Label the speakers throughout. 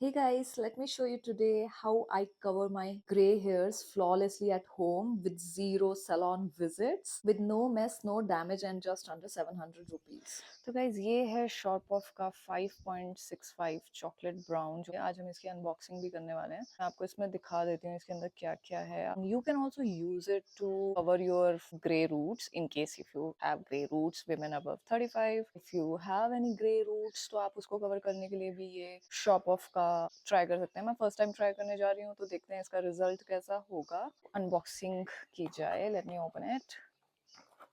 Speaker 1: Hey guys, let me show you today how I cover my gray hairs flawlessly at home with zero salon visits, with no mess, no damage, and just under 700 rupees.
Speaker 2: तो guys ये है शॉपऑफ का 5.65 chocolate brown जो आज हम इसकी unboxing भी करने वाले हैं। मैं आपको इसमें दिखा देती हूँ इसके अंदर क्या क्या है। You can also use it to cover your grey roots in case if you have grey roots women above 35। If you have any grey roots तो आप उसको कवर करने के लिए भी ये शॉप ऑफ का ट्राई कर सकते हैं। मैं फर्स्ट टाइम ट्राई करने जा रही हूँ तो देखते हैं इसका रिजल्ट कैसा होगा। अनबॉक्सिंग की जाए। Let me open it.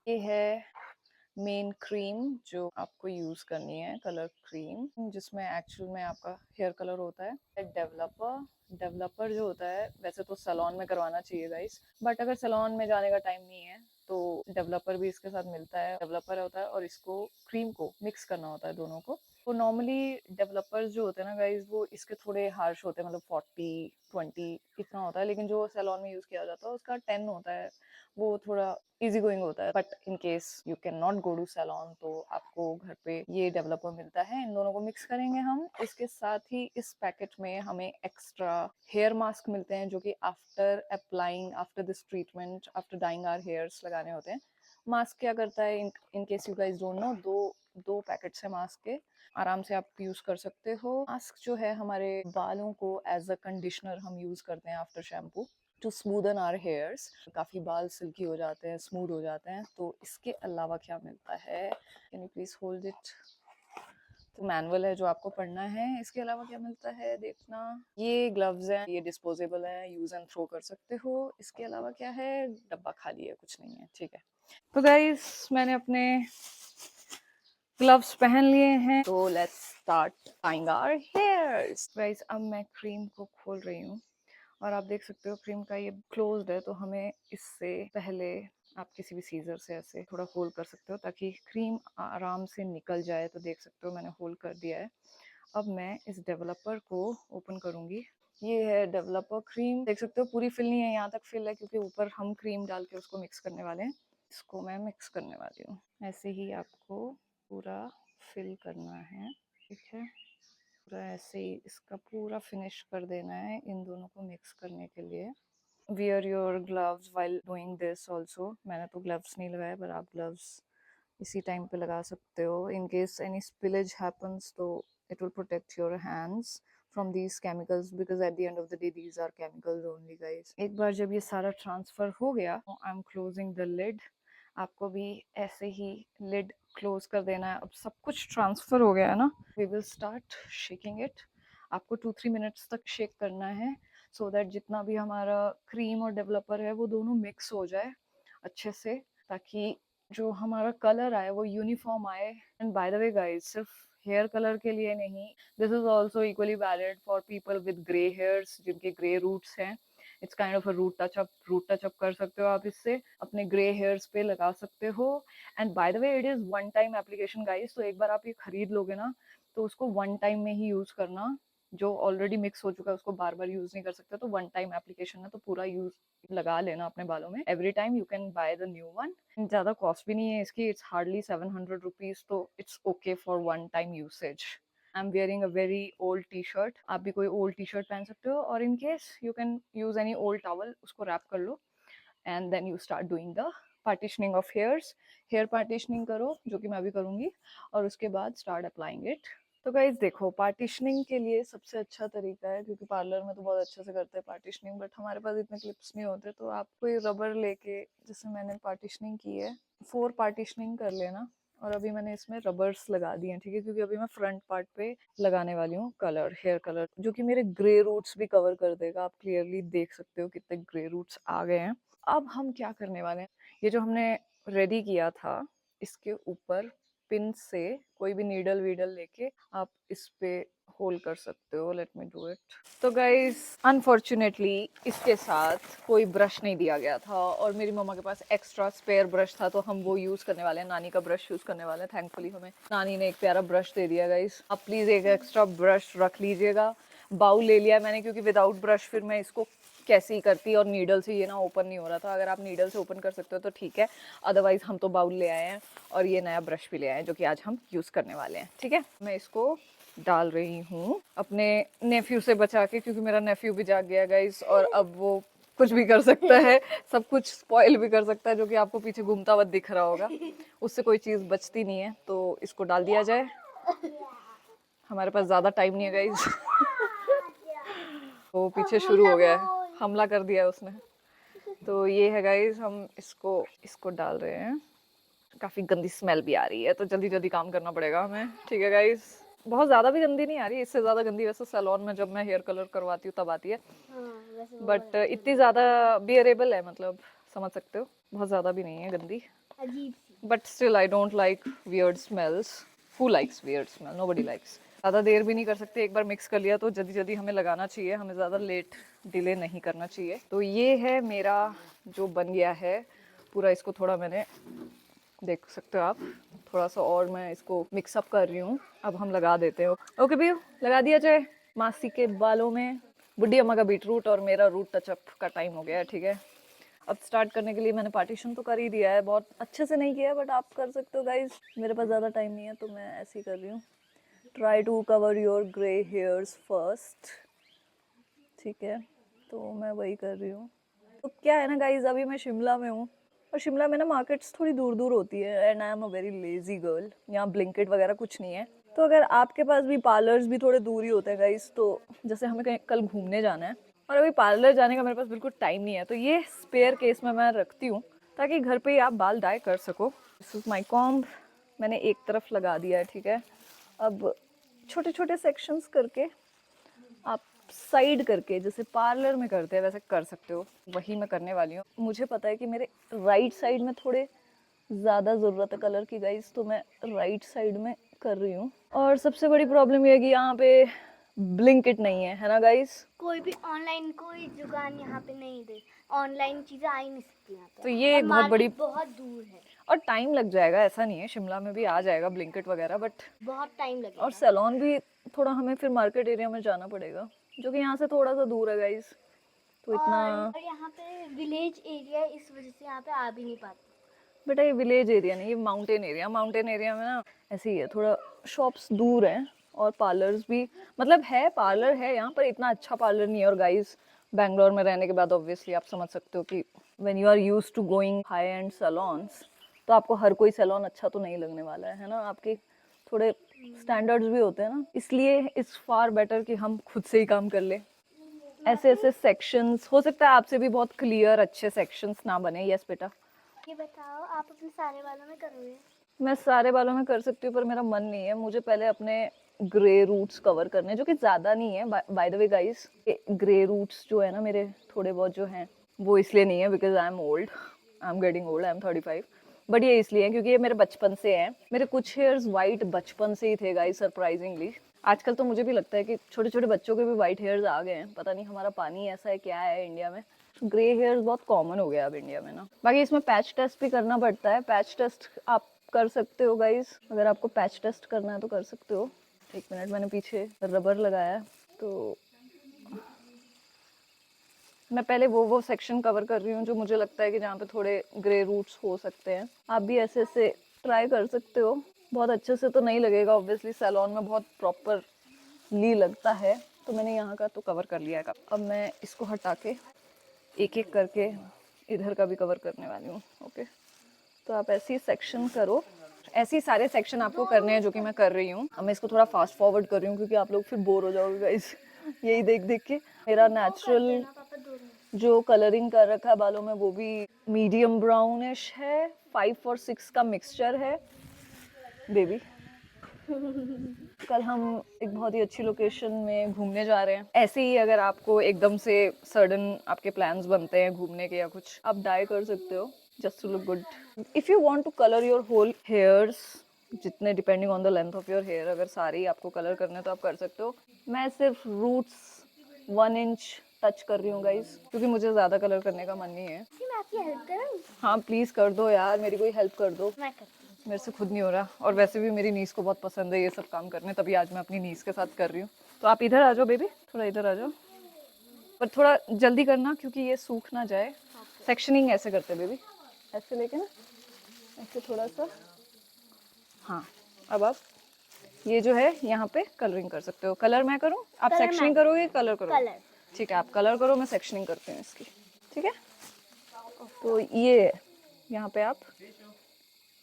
Speaker 2: ये है मेन क्रीम जो आपको यूज करनी है, कलर क्रीम जिसमें एक्चुअल में आपका हेयर कलर होता है। डेवलपर जो होता है वैसे तो सैलून में करवाना चाहिए गाइस, बट अगर सैलून में जाने का टाइम नहीं है तो डेवलपर भी इसके साथ मिलता है। डेवलपर होता है और इसको क्रीम को मिक्स करना होता है दोनों को। तो नॉर्मली डेवलपर्स जो होते हैं ना गाइज वो इसके थोड़े हार्श होते हैं, मतलब 40-20 इतना होता है, लेकिन जो सैलून में यूज किया जाता है उसका 10 होता है। वो थोड़ा इजी गोइंग होता है। But in case you can not go to salon तो आपको घर पे ये डेवलपर मिलता है। इन दोनों को मिक्स करेंगे हम। इसके साथ ही इस पैकेट में हमें एक्स्ट्रा हेयर मास्क मिलते हैं जो कि after applying after this treatment after dying our hairs लगाने होते हैं। मास्क क्या करता है, in case you guys don't know, दो पैकेट्स है मास्क के, आराम से आप यूज कर सकते हो। मास्क जो है हमारे बालों को एज अ कंडीशनर हम यूज करते हैं after shampoo to smoothen our hairs. काफ़ी बाल सिल्की हो जाते हैं, स्मूथ हो जाते हैं। तो इसके अलावा क्या मिलता है, can you please hold it. तो मैनुअल है जो आपको पढ़ना है। इसके अलावा क्या मिलता है देखना। ये ग्लव्स हैं, ये डिस्पोजेबल है, यूज एंड थ्रो कर सकते हो। इसके अलावा क्या है, डब्बा खाली है, कुछ नहीं है, ठीक है। तो गाइस मैंने अपने ग्लव्स पहन लिए हैं तो let's start tying our hairs. Guys अब मैं क्रीम को खोल रही हूँ और आप देख सकते हो क्रीम का ये क्लोज्ड है, तो हमें इससे पहले आप किसी भी सीजर से ऐसे थोड़ा होल्ड कर सकते हो ताकि क्रीम आराम से निकल जाए। तो देख सकते हो मैंने होल्ड कर दिया है। अब मैं इस डेवलपर को ओपन करूंगी। ये है डेवलपर क्रीम, देख सकते हो पूरी फिल नहीं है, यहाँ तक फिल है क्योंकि ऊपर हम क्रीम डाल के उसको मिक्स करने वाले हैं। इसको मैं मिक्स करने वाली हूँ। ऐसे ही आपको पूरा फिल करना है, ठीक है। पूरा ऐसे ही इसका पूरा फिनिश कर देना है इन दोनों को मिक्स करने के लिए। Wear your gloves while doing this also. मैंने तो ग्लव्स नहीं लगाए पर आप ग्लव्स इसी टाइम पे लगा सकते हो। In case any spillage happens तो it will protect your hands from these chemicals because at the end of the day these are chemicals only guys। एक बार जब ये सारा ट्रांसफर हो गया I am closing the lid. आपको भी ऐसे ही लिड क्लोज कर देना है। अब सब कुछ ट्रांसफर हो गया है ना, we will start shaking it. आपको 2-3 मिनट्स तक शेक करना है सो दैट जितना भी हमारा क्रीम और डेवलपर है वो दोनों मिक्स हो जाए अच्छे से, ताकि जो हमारा कलर आए वो यूनिफॉर्म आए। And by the way guys सिर्फ हेयर कलर के लिए नहीं, this is also equally valid for people with grey hairs, जिनके ग्रे रूट्स हैं। It's kind of a root touch up कर सकते हो आप, इससे अपने ग्रे हेयर्स पे लगा सकते हो। And by the way it is one time application guys, तो एक बार आप ये खरीद लोगे ना तो उसको वन टाइम में ही यूज करना। जो ऑलरेडी मिक्स हो चुका है उसको बार बार यूज नहीं कर सकते, तो वन टाइम एप्लीकेशन है तो पूरा यूज लगा लेना अपने बालों में। Every time you can by the new one. ज्यादा कॉस्ट भी नहीं है इसकी, इट्स हार्डली 700 रुपीज, तो it's okay for one time usage. I am wearing a very old T shirt, आप भी कोई ओल्ड टी शर्ट पहन सकते हो, और in case you can use any old towel, उसको रैप कर लो and then you start doing the partitioning of hairs. Hair partitioning करो जो कि मैं भी करूंगी, और उसके बाद स्टार्ट अप्लाइंग इट। तो गाइज देखो, पार्टिशनिंग के लिए सबसे अच्छा तरीका है, क्योंकि पार्लर में तो बहुत अच्छे से करते हैं पार्टिशनिंग, बट हमारे पास इतने क्लिप्स नहीं होते, तो आप कोई रबर लेके, जैसे मैंने पार्टिशनिंग की है 4 पार्टिशनिंग कर लेना। और अभी मैंने इसमें रबर्स लगा दिए हैं, ठीक है, क्योंकि अभी मैं फ्रंट पार्ट पे लगाने वाली हूँ कलर, हेयर कलर, जो कि मेरे ग्रे रूट्स भी कवर कर देगा। आप क्लियरली देख सकते हो कितने ग्रे रूट्स आ गए हैं। अब हम क्या करने वाले हैं, ये जो हमने रेडी किया था इसके ऊपर पिन से कोई भी नीडल वीडल लेके आप इस पे होल्ड कर सकते हो। Let me do it. तो गाइज अनफॉर्चुनेटली इसके साथ कोई ब्रश नहीं दिया गया था, और मेरी मम्मा के पास एक्स्ट्रा स्पेयर ब्रश था, तो हम वो यूज करने वाले हैं, नानी का ब्रश यूज करने वाले हैं। थैंकफुली हमें नानी ने एक प्यारा ब्रश दे दिया गाइज। आप प्लीज एक एक्स्ट्रा ब्रश रख लीजिएगा। बाउल ले लिया मैंने क्योंकि विदाउट ब्रश फिर मैं इसको कैसे ही करती, और नीडल से ये ना ओपन नहीं हो रहा था। अगर आप नीडल से ओपन कर सकते हो तो ठीक है, अदरवाइज हम तो बाउल ले आए हैं और ये नया ब्रश भी ले आए हैं जो कि आज हम यूज करने वाले हैं, ठीक है। मैं इसको डाल रही हूँ अपने नेफ्यू से बचा के, क्योंकि मेरा नेफ्यू भी जाग गया गाइस, और अब वो कुछ भी कर सकता है, सब कुछ स्पॉइल भी कर सकता है, जो कि आपको पीछे घूमता हुआ दिख रहा होगा। उससे कोई चीज़ बचती नहीं है, तो इसको डाल दिया जाए। हमारे पास ज़्यादा टाइम नहीं है गाइस। वो पीछे शुरू हो गया है, हमला कर दिया है उसने। तो ये है गाइस, हम इसको इसको डाल रहे हैं। काफ़ी गंदी स्मेल भी आ रही है, तो जल्दी जल्दी काम करना पड़ेगा हमें। ठीक है गाइस, बहुत ज़्यादा भी गंदी नहीं आ रही, इससे ज़्यादा गंदी वैसे सैलून में जब मैं हेयर कलर करवाती हूँ तब आती है, बट इतनी ज़्यादा बियरेबल है, मतलब समझ सकते हो, बहुत ज़्यादा भी नहीं है गंदी। But still I don't like weird smells. Who likes weird smell? Nobody likes. ज़्यादा देर भी नहीं कर सकते, एक बार मिक्स कर लिया तो जल्दी जल्दी हमें लगाना चाहिए, हमें ज़्यादा लेट डिले नहीं करना चाहिए। तो ये है मेरा जो बन गया है पूरा, इसको थोड़ा मैंने, देख सकते हो आप, थोड़ा सा और मैं इसको मिक्सअप कर रही हूँ। अब हम लगा देते हैं। ओके भैया, लगा दिया जाए मासी के बालों में। बुढ़ी अम्मा का बीटरूट और मेरा रूट टचअप का टाइम हो गया है। ठीक है, अब स्टार्ट करने के लिए मैंने पार्टीशन तो कर ही दिया है, बहुत अच्छे से नहीं किया, बट आप कर सकते हो गाइज। मेरे पास ज़्यादा टाइम नहीं है तो मैं ऐसे ही कर रही हूँ। Try to cover your grey hairs first. ठीक है, तो मैं वही कर रही हूँ। तो क्या है ना गाइज, अभी मैं शिमला में हूँ, और शिमला में ना मार्केट्स थोड़ी दूर दूर होती है, and I am a very lazy girl. यहाँ ब्लिंकिट वगैरह कुछ नहीं है, तो अगर आपके पास भी पार्लर्स भी थोड़े दूर ही होते हैं गाइज, तो जैसे हमें कहीं कल घूमने जाना है और अभी पार्लर जाने का मेरे पास बिल्कुल टाइम नहीं है, तो ये स्पेयर केस में मैं रखती हूँ ताकि घर पे ही आप बाल डाई कर सको। दिस इज माई कॉम्ब, मैंने एक तरफ लगा दिया है। ठीक है, अब छोटे छोटे सेक्शंस करके आप साइड करके, जैसे पार्लर में करते हैं वैसे कर सकते हो, वही मैं करने वाली हूँ। मुझे पता है कि मेरे राइट साइड में थोड़े ज़्यादा ज़रूरत है कलर की गाइस, तो मैं राइट साइड में कर रही हूँ। और सबसे बड़ी प्रॉब्लम ये है कि यहाँ पे ब्लिंकिट नहीं है ना गाइस?
Speaker 3: कोई भी ऑनलाइन कोई दुकान यहाँ पे नहीं दे, ऑनलाइन चीजें आ ही नहीं सकती यहाँ पे।
Speaker 2: तो ये एक बहुत बड़ी,
Speaker 3: बहुत दूर है
Speaker 2: और टाइम लग जाएगा, ऐसा नहीं है, शिमला में भी आ जाएगा ब्लिंकिट वगैरह, बट
Speaker 3: बहुत टाइम लगेगा।
Speaker 2: और सैलून भी थोड़ा हमें फिर मार्केट एरिया में जाना पड़ेगा, जो कि यहाँ से थोड़ा सा दूर है गाइस, तो इतना।
Speaker 3: और यहाँ पे विलेज एरिया है, इस वजह से यहाँ पे आ भी नहीं पाते।
Speaker 2: बेटा ये विलेज एरिया नहीं, ये माउंटेन एरिया। माउंटेन एरिया में ना ऐसे ही है, थोड़ा शॉप्स दूर हैं और पार्लर्स भी, मतलब है पार्लर है यहाँ पर, इतना अच्छा पार्लर नहीं है। और गाइस, बैंगलोर में रहने के बाद ऑब्वियसली आप समझ सकते हो कि when you are used to going high end salons, तो आपको हर कोई सैलून अच्छा तो नहीं लगने वाला है ना, आपके थोड़े स्टैंडर्ड्स भी होते हैं ना, इसलिए इट्स फार बेटर कि हम खुद से ही काम कर ले। ऐसे ऐसे सेक्शंस, हो सकता है आपसे भी बहुत क्लियर अच्छे सेक्शंस ना बने। यस बेटा,
Speaker 3: ये बताओ, आप अपने सारे बालों में करोगे?
Speaker 2: मैं सारे बालों में कर सकती हूँ, पर मेरा मन नहीं है। मुझे पहले अपने ग्रे रूट्स कवर करने, जो कि ज़्यादा नहीं है by the way guys. Grey roots जो है ना मेरे, थोड़े बहुत जो हैं, वो इसलिए नहीं है because I am old, I am getting old, I am 35, but ये इसलिए है क्योंकि ये मेरे बचपन से हैं। मेरे कुछ हेयर्स वाइट बचपन से ही थे गाइस, सरप्राइजिंगली। आजकल तो मुझे भी लगता है कि छोटे छोटे बच्चों के भी वाइट हेयर्स आ गए हैं, पता नहीं हमारा पानी ऐसा है क्या है इंडिया में। ग्रे हेयर्स बहुत कॉमन हो गया अब इंडिया में ना। बाकी इसमें पैच टेस्ट भी करना पड़ता है, पैच टेस्ट आप कर सकते हो गाइस, अगर आपको पैच टेस्ट करना है तो कर सकते हो। एक मिनट, मैंने पीछे रबर लगाया है, तो मैं पहले वो सेक्शन कवर कर रही हूँ जो मुझे लगता है कि जहाँ पे थोड़े ग्रे रूट्स हो सकते हैं। आप भी ऐसे ऐसे ट्राई कर सकते हो। बहुत अच्छे से तो नहीं लगेगा ऑब्वियसली, सैलून में बहुत प्रॉपरली लगता है, तो मैंने यहाँ का तो कवर कर लिया है। अब मैं इसको हटा के एक एक करके इधर का भी कवर करने वाली हूँ। ओके, तो आप ऐसे ही सेक्शन करो, ऐसे ही सारे सेक्शन आपको करने हैं जो कि मैं कर रही हूँ। अब मैं इसको थोड़ा फास्ट फॉरवर्ड कर रही हूँ क्योंकि आप लोग फिर बोर हो जाओगे गाइस यही देख देख के। मेरा नेचुरल जो कलरिंग कर रखा है बालों में वो भी मीडियम ब्राउनिश है, 5 और 6 का मिक्सचर है बेबी। कल हम एक बहुत ही अच्छी लोकेशन में घूमने जा रहे हैं। ऐसे ही अगर आपको एकदम से सडन आपके प्लान्स बनते हैं घूमने के या कुछ, आप डाई कर सकते हो just to look good. If you want to colour your whole hairs, जितने depending on the length of your hair, अगर सारे ही आपको कलर करने तो आप कर सकते हो। मैं सिर्फ रूट्स 1 इंच टच कर रही हूँ गाइस, क्योंकि मुझे ज़्यादा कलर करने का मन नहीं है।
Speaker 3: मैं आपकी हेल्प करूँ?
Speaker 2: हाँ प्लीज़ कर दो यार, मेरी कोई हेल्प कर दो,
Speaker 3: मैं करती हूँ।
Speaker 2: मेरे से खुद नहीं हो रहा। और वैसे भी मेरी नीस को बहुत पसंद है ये सब काम करने, तभी आज मैं अपनी नीस के साथ कर रही हूँ। तो आप इधर आ जाओ बेबी, थोड़ा इधर आ जाओ, पर थोड़ा जल्दी करना क्योंकि ये सूख ना जाए। सेक्शनिंग ऐसे करते बेबी, ऐसे लेके ना, ऐसे थोड़ा सा। हाँ, अब आप ये जो है यहाँ पे कलरिंग कर सकते हो। कलर मैं करूँ, आप
Speaker 3: Colour
Speaker 2: सेक्शनिंग
Speaker 3: मैं।
Speaker 2: करोगे, कलर करोगे?
Speaker 3: कलर।
Speaker 2: ठीक है, आप कलर करो, मैं सेक्शनिंग करती हूँ इसकी। ठीक है, तो ये है, यहाँ पे आप,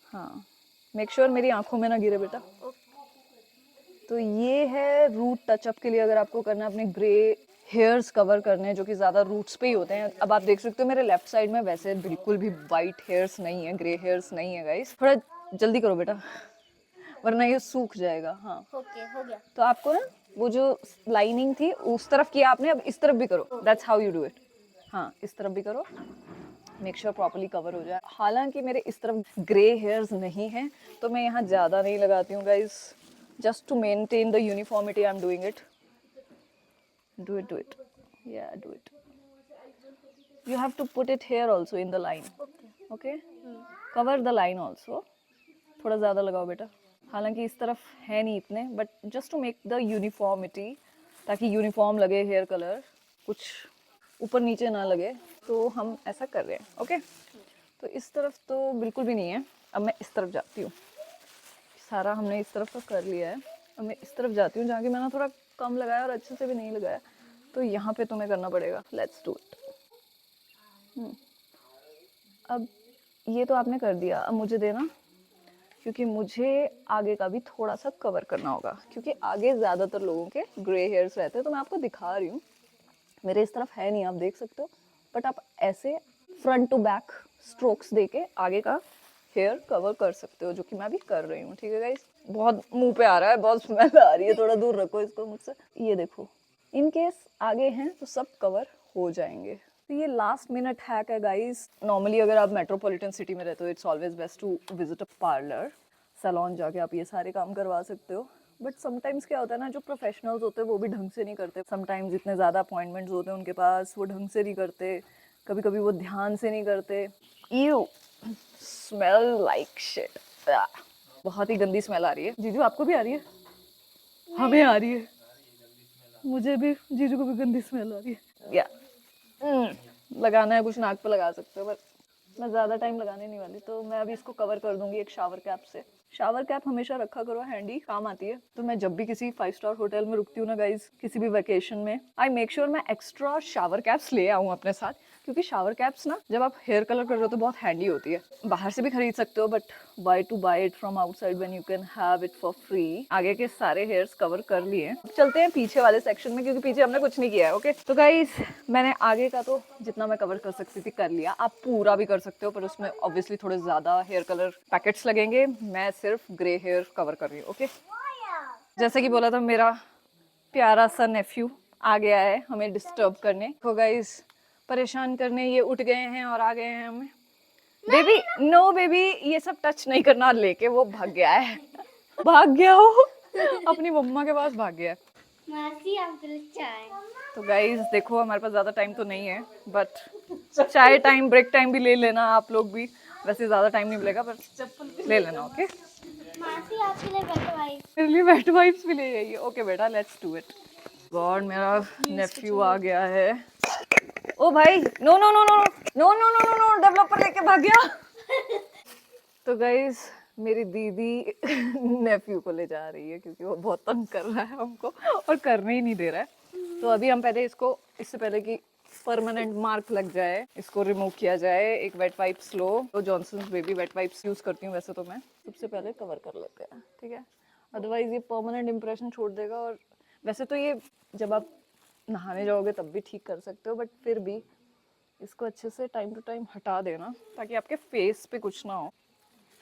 Speaker 2: हाँ, मेक श्योर मेरी आंखों में ना गिरे बेटा। तो ये है रूट टचअप के लिए, अगर आपको करना है अपने ग्रे हेयर्स कवर करने हैं जो कि ज़्यादा रूट्स पे ही होते हैं। अब आप देख सकते हो मेरे लेफ्ट साइड में वैसे बिल्कुल भी वाइट हेयर्स नहीं है, ग्रे हेयर्स नहीं है गाइस। थोड़ा जल्दी करो बेटा वरना ये सूख जाएगा। हाँ,
Speaker 3: ओके हो गया।
Speaker 2: तो आपको ना वो जो लाइनिंग थी उस तरफ किया आपने, अब इस तरफ भी करो। That's how you do it. हाँ, इस तरफ भी करो, मेक श्योर प्रॉपर्ली कवर हो जाए। हालांकि मेरे इस तरफ ग्रे हेयर्स नहीं हैं तो मैं यहाँ ज़्यादा नहीं लगाती हूँ guys, just to maintain the uniformity I'm doing it. Do it, yeah, do it. You have to put it here also in the line. Okay, cover the line also. थोड़ा ज़्यादा लगाओ बेटा, हालांकि इस तरफ है नहीं इतने, but just to make the uniformity, ताकि यूनिफॉर्म लगे हेयर कलर, कुछ ऊपर नीचे ना लगे, तो हम ऐसा कर रहे हैं। ओके, तो इस तरफ तो बिल्कुल भी नहीं है। अब मैं इस तरफ जाती हूँ, सारा हमने इस तरफ का कर लिया है। अब मैं इस तरफ जाती हूँ जहाँ की मैंने थोड़ा कम लगाया और अच्छे से भी नहीं लगाया, तो यहाँ पे तुम्हें करना पड़ेगा। Let's do it. अब ये तो आपने कर दिया, अब मुझे देना, क्योंकि मुझे आगे का भी थोड़ा सा कवर करना होगा, क्योंकि आगे ज़्यादातर लोगों के ग्रे हेयर्स रहते हैं। तो मैं आपको दिखा रही हूँ, मेरे इस तरफ है नहीं, आप देख सकते हो, बट आप ऐसे फ्रंट टू बैक स्ट्रोक्स देके आगे का हेयर कवर कर सकते हो, जो कि मैं अभी कर रही हूँ। ठीक है गाइस, बहुत मुंह पे आ रहा है, बहुत स्मेल आ रही है, थोड़ा दूर रखो इसको मुझसे। ये देखो, इन केस आगे हैं तो सब कवर हो जाएंगे। तो ये लास्ट मिनट हैक है गाइस। नॉर्मली अगर आप मेट्रोपॉलिटन सिटी में रहते हो, it's always best to visit a parlour, salon जाके आप ये सारे काम करवा सकते हो। बट समटाइम्स क्या होता है ना, जो प्रोफेशनल्स होते हैं वो भी ढंग से नहीं करते। समटाइम्स इतने ज़्यादा अपॉइंटमेंट्स होते हैं उनके पास, वो ढंग से नहीं करते, कभी कभी वो ध्यान से नहीं करते। यू स्मेल लाइक शिट, बहुत ही गंदी स्मेल आ रही है। जीजू आपको भी आ रही है? हमें आ रही है, मुझे भी, जीजू को भी गंदी स्मेल आ रही है। या लगाना है कुछ नाक पे लगा सकते हो, बट मैं ज़्यादा टाइम लगाने नहीं वाली, तो मैं अभी इसको कवर कर दूंगी एक शावर कैप से। शावर कैप हमेशा रखा करो, हैंडी काम आती है। तो मैं जब भी किसी 5 स्टार होटल में रुकती हूँ ना गाइज, किसी भी वेकेशन में, आई मेक श्योर मैं एक्स्ट्रा शावर कैप्स ले आऊँ अपने साथ, क्योंकि शावर कैप्स ना जब आप हेयर कलर कर रहे हो तो बहुत हैंडी होती है। बाहर से भी खरीद सकते हो, but why to buy it from outside when you can have it for free. आगे के सारे हेयर्स कवर कर लिए, चलते हैं पीछे वाले सेक्शन में, क्योंकि पीछे हमने कुछ नहीं किया है। ओके, तो गाइस मैंने आगे का तो जितना मैं कवर कर सकती थी कर लिया। आप पूरा भी कर सकते हो, पर उसमें ऑब्वियसली थोड़े ज्यादा हेयर कलर पैकेट्स लगेंगे। मैं सिर्फ ग्रे हेयर कवर कर रही हूँ। ओके, जैसे कि बोला था, मेरा प्यारा सा नेफ्यू आ गया है हमें डिस्टर्ब करने। तो गाइस परेशान करने ये उठ गए हैं और आ गए हैं हमें। बेबी नो बेबी, ये सब टच नहीं करना, लेके वो भाग गया है। भाग गया हो अपनी मम्मा के पास भाग गया है।
Speaker 3: मासी आपके लिए चाय।
Speaker 2: तो गाइस देखो, हमारे पास ज़्यादा टाइम तो नहीं है, बट चाय टाइम, ब्रेक टाइम भी ले लेना आप लोग भी। वैसे ज़्यादा टाइम नहीं मिलेगा, पर ले लेना। ओके,
Speaker 3: मासी आपके लिए वेट वाइप।
Speaker 2: मेरे लिए वेट वाइप्स भी ले आइए। ओके बेटा, लेट्स डू इट। गॉड, मेरा नेफ्यू आ गया है। ओ भाई, no no no no no no no no no, developer लेके भाग गया। तो गाइस मेरी दीदी नेफ्यू को ले जा रही है, क्योंकि वो बहुत तंग कर रहा है हमको और करने ही नहीं दे रहा है। तो अभी हम पहले इसको, इससे पहले कि परमानेंट मार्क लग जाए, इसको रिमूव किया जाए। एक वेट वाइप्स लो, तो Johnson's baby wet wipes use करती हूँ वैसे तो मैं। सबसे पहले कवर कर लेते हैं, ठीक है, अदरवाइज ये परमानेंट इंप्रेशन छोड़ देगा। और वैसे तो ये जब आप नहाने जाओगे तब भी ठीक कर सकते हो, बट फिर भी इसको अच्छे से टाइम टू टाइम हटा देना, ताकि आपके फेस पे कुछ ना हो,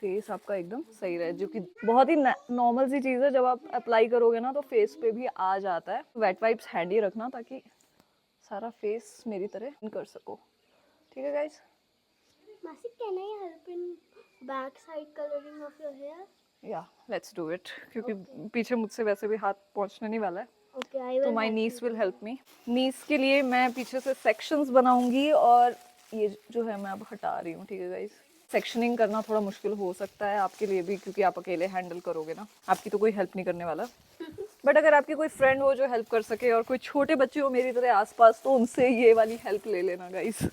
Speaker 2: फेस आपका एकदम सही रहे, जो कि बहुत ही नॉर्मल सी चीज़ है। जब आप अप्लाई करोगे ना तो फेस पे भी आ जाता है। वेट वाइप्स हैंडी रखना, ताकि सारा फेस मेरी तरह कर सको। ठीक है गाइस?
Speaker 3: मासी can I help in back side colouring of your hair?
Speaker 2: या लेट्स डू इट, क्योंकि पीछे मुझसे वैसे भी हाथ पहुंचने नहीं वाला है।
Speaker 3: Okay, I
Speaker 2: too
Speaker 3: will.
Speaker 2: My niece will help me. Niece के लिए मैं पीछे से सेक्शंस बनाऊंगी, और ये जो है मैं अब हटा रही हूँ। ठीक है गाइस, सेक्शनिंग करना थोड़ा मुश्किल हो सकता है आपके लिए भी, क्योंकि आप अकेले हैंडल करोगे ना, आपकी तो कोई हेल्प नहीं करने वाला। बट अगर आपकी कोई फ्रेंड हो जो हेल्प कर सके, और कोई छोटे बच्चे हो मेरी तरह आसपास, तो उनसे ये वाली हेल्प ले लेना गाइस।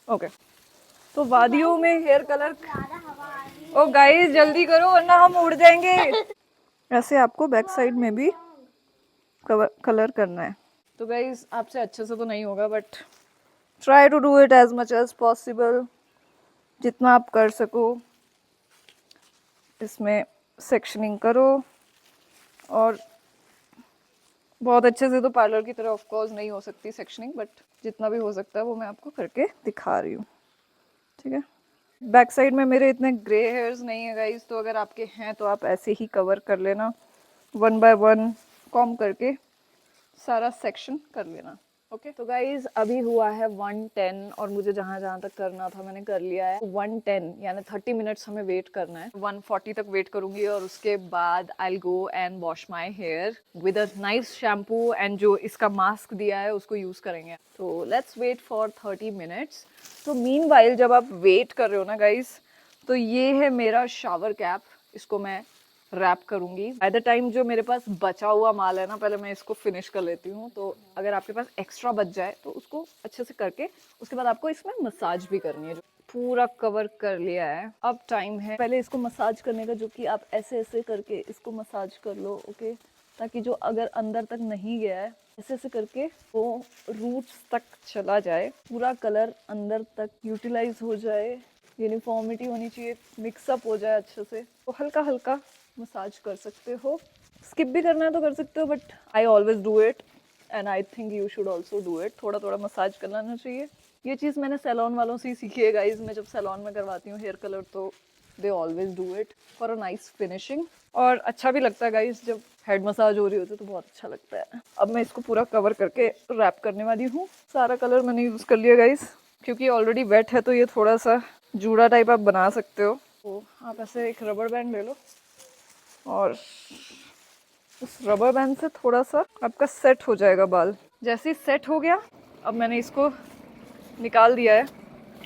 Speaker 2: ओके, तो वादियों में हेयर कलर,
Speaker 3: ज़्यादा हवा आ रही है।
Speaker 2: ओ गाइस जल्दी करो वरना हम उड़ जाएंगे। ऐसे आपको बैक साइड में भी कलर करना है। तो गाइज आपसे अच्छे से तो नहीं होगा, but try to do it as much as possible, जितना आप कर सको। इसमें सेक्शनिंग करो, और बहुत अच्छे से तो पार्लर की तरह ऑफ कोर्स नहीं हो सकती सेक्शनिंग, बट जितना भी हो सकता है वो मैं आपको करके दिखा रही हूँ, ठीक है। बैक साइड में मेरे इतने ग्रे हेयर्स नहीं है गाइस, तो अगर आपके हैं तो आप ऐसे ही कवर कर लेना, 1 बाय 1 कॉम करके सारा सेक्शन कर लेना। ओके, तो गाइज अभी हुआ है 1:10, और मुझे जहाँ जहाँ तक करना था मैंने कर लिया है। 1:10 यानी 30 मिनट्स हमें वेट करना है। 1:40 तक वेट करूंगी, और उसके बाद I will go and wash my here with a nice shampoo, and जो इसका मास्क दिया है उसको यूज करेंगे। तो लेट्स वेट फॉर 30 मिनट्स। तो मीनवाइल जब आप वेट कर रहे हो ना गाइज, तो ये है मेरा शावर कैप, इसको मैं रैप करूंगी। बाय द टाइम जो मेरे पास बचा हुआ माल है ना, पहले मैं इसको फिनिश कर लेती हूँ। तो अगर आपके पास एक्स्ट्रा बच जाए तो उसको अच्छे से करके उसके बाद आपको इसमें मसाज भी करनी है। जो पूरा कवर कर लिया है, अब टाइम है पहले इसको मसाज करने का, जो कि आप ऐसे ऐसे करके इसको मसाज कर लो। ओके, ताकि जो अगर अंदर तक नहीं गया है, ऐसे ऐसे करके वो रूट्स तक चला जाए, पूरा कलर अंदर तक यूटिलाइज हो जाए, यूनिफॉर्मिटी होनी चाहिए, मिक्सअप हो जाए अच्छे से। तो हल्का हल्का मसाज कर सकते हो, स्किप भी करना है तो कर सकते हो, but I always do it, and I think you should also do it. थोड़ा थोड़ा मसाज करना चाहिए। ये चीज़ मैंने सैलॉन वालों से ही सीखी है गाइज। मैं जब सैलॉन में करवाती हूँ हेयर कलर, तो they always do it for a nice finishing, और अच्छा भी लगता है गाइज। जब हेड मसाज हो रही होती है तो बहुत अच्छा लगता है। अब मैं इसको पूरा कवर करके रैप करने वाली हूँ। सारा कलर मैंने यूज़ कर लिया गाइज, क्योंकि ऑलरेडी वेट है तो ये थोड़ा सा जूड़ा टाइप आप बना सकते हो। तो आप ऐसे एक रबर बैंड ले लो, और उस रबर बैंड से थोड़ा सा आपका सेट हो जाएगा बाल। जैसे ही सेट हो गया, अब मैंने इसको निकाल दिया है,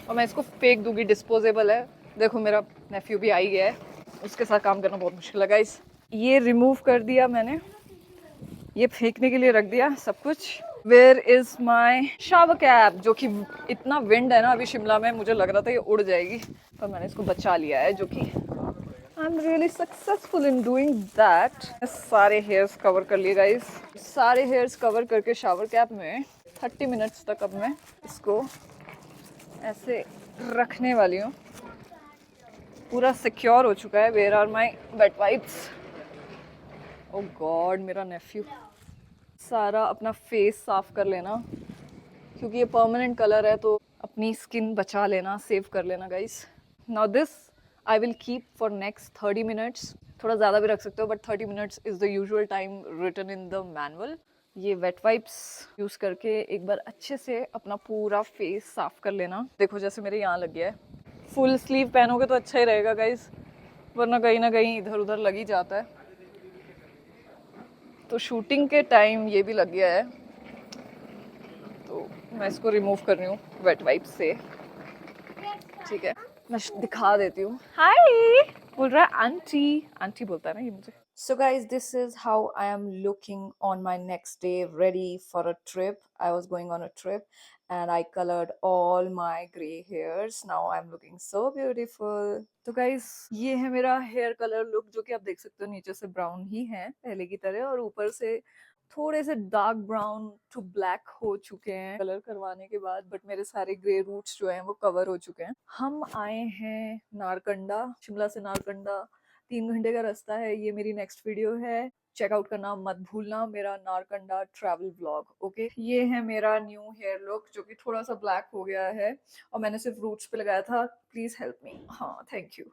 Speaker 2: और मैं इसको फेंक दूंगी, डिस्पोजेबल है। देखो मेरा नेफ्यू भी आ ही गया है, उसके साथ काम करना बहुत मुश्किल लगा। इस ये रिमूव कर दिया मैंने, ये फेंकने के लिए रख दिया सब कुछ। Where is my shower cap, जो कि इतना विंड है ना अभी शिमला में, मुझे लग रहा था ये उड़ जाएगी, पर मैंने इसको बचा लिया है, जो कि I am really successful in doing that. सारे हेयर्स कवर कर लिए गाइस, सारे हेयर्स कवर करके शावर कैप में 30 मिनट्स तक अब मैं इसको ऐसे रखने वाली हूँ। पूरा सिक्योर हो चुका है। Where are my wet wipes. Oh God, मेरा नेफ्यू। सारा अपना फेस साफ कर लेना, क्योंकि ये परमानेंट कलर है, तो अपनी स्किन बचा लेना, सेव कर लेना guys. Now this I will keep for next 30 minutes. थोड़ा ज़्यादा भी रख सकते हो, but 30 minutes is the usual time written in the manual. ये वेट वाइप्स यूज़ करके एक बार अच्छे से अपना पूरा फेस साफ कर लेना। देखो जैसे मेरे यहाँ लग गया है। फुल स्लीव पहनोगे तो अच्छा ही रहेगा गाइस, वरना कहीं ना कहीं इधर उधर लग ही जाता है। तो शूटिंग के टाइम ये भी लग गया है, तो मैं इसको रिमूव कर रही हूँ वेट वाइप से। ठीक है, मैं दिखा देती हूँ। हाय बोल रहा है आंटी, आंटी बोलता है ना ये मुझे।
Speaker 1: So, guys, this is how I am looking on my next day, ready for a trip. I was going on a trip and I colored all my gray hairs. Now I'm looking so beautiful.
Speaker 2: तो guys ये है मेरा hair colour look, जो कि आप देख सकते हो नीचे से ब्राउन ही है पहले की तरह, और ऊपर से थोड़े से डार्क ब्राउन टू ब्लैक हो चुके हैं कलर करवाने के बाद, बट मेरे सारे ग्रे रूट्स जो हैं वो कवर हो चुके हैं। हम आए हैं नारकंडा, शिमला से नारकंडा 3 घंटे का रास्ता है। ये मेरी नेक्स्ट वीडियो है, चेकआउट करना मत भूलना, मेरा नारकंडा ट्रैवल व्लॉग। ओके, ये है मेरा न्यू हेयर लुक, जो कि थोड़ा सा ब्लैक हो गया है, और मैंने सिर्फ रूट्स पे लगाया था। Please help me. हाँ थैंक यू,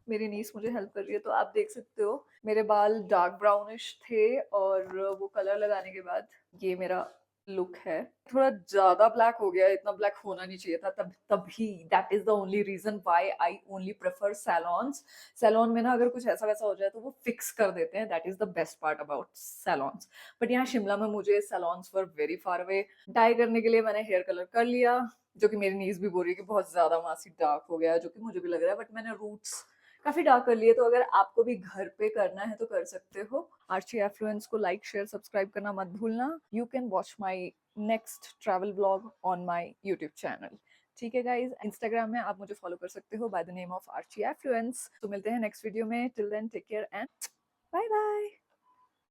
Speaker 2: मेरी नीस मुझे हेल्प कर रही है। तो आप देख सकते हो मेरे बाल डार्क ब्राउनिश थे, और वो कलर लगाने के बाद ये मेरा लुक है। थोड़ा ज्यादा ब्लैक हो गया, इतना ब्लैक होना नहीं चाहिए था। तभी that is the only reason why I only prefer salons. Salon में ना अगर कुछ ऐसा वैसा हो जाए तो वो फिक्स कर देते हैं, that is the best part about salons. But यहाँ शिमला में मुझे salons were very far away. Dye करने के लिए मैंने हेयर कलर कर लिया, जो कि मेरी नीज भी बोल रही है कि बहुत ज्यादा मासी डार्क हो गया है, जो कि मुझे भी लग रहा है, बट मैंने रूट्स काफी डार्क कर लिए। तो अगर आपको भी घर पे करना है तो कर सकते हो। आर्ची एफ्लुएंस को लाइक शेयर सब्सक्राइब करना मत भूलना। You can watch my next travel vlog on my YouTube channel. ठीक है गाइज, इंस्टाग्राम में आप मुझे फॉलो कर सकते हो by the name of Archi Affluence. तो मिलते हैं नेक्स्ट वीडियो में, till then take care and
Speaker 1: bye bye.